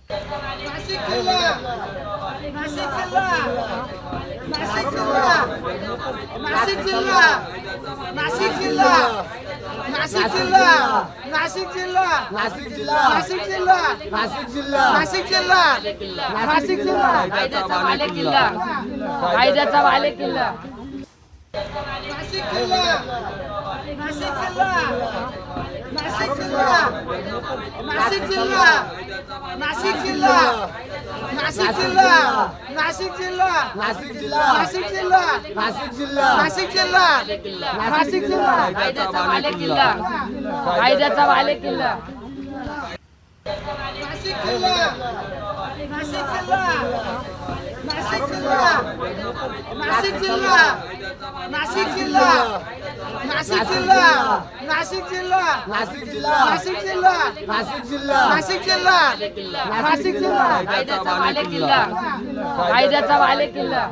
नाशिक जिल्हा नाशिक जिल्हा नाशिक जिल्हा नाशिक जिल्हा नाशिक जिल्हा नाशिक जिल्हा नाशिक जिल्हा नाशिक जिल्हा नाशिक जिल्हा नाशिक जिल्हा नाशिक जिल्हा नाशिक जिल्हा कायद्याचा बालेकिल्ला कायद्याचा बालेकिल्ला नाशिक जिल्हा नाशिक जिल्हा नाशिक जिल्हा नाशिक जिल्हा नाशिक जिल्हा नाशिक जिल्हा नाशिक जिल्हा नाशिक जिल्हा नाशिक जिल्हा नाशिक जिल्हा नाशिक जिल्हा नाशिक जिल्हा कायद्याचा बालेकिल्ला कायद्याचा बालेकिल्ला नाशिक जिल्हा नाशिक जिल्हा नाशिक जिल्हा नाशिक जिल्हा नाशिक जिल्हा नाशिक जिल्हा नाशिक जिल्हा नाशिक जिल्हा नाशिक जिल्हा नाशिक जिल्हा नाशिक जिल्हा नाशिक जिल्हा कायद्याचा बालेकिल्ला कायद्याचा बालेकिल्ला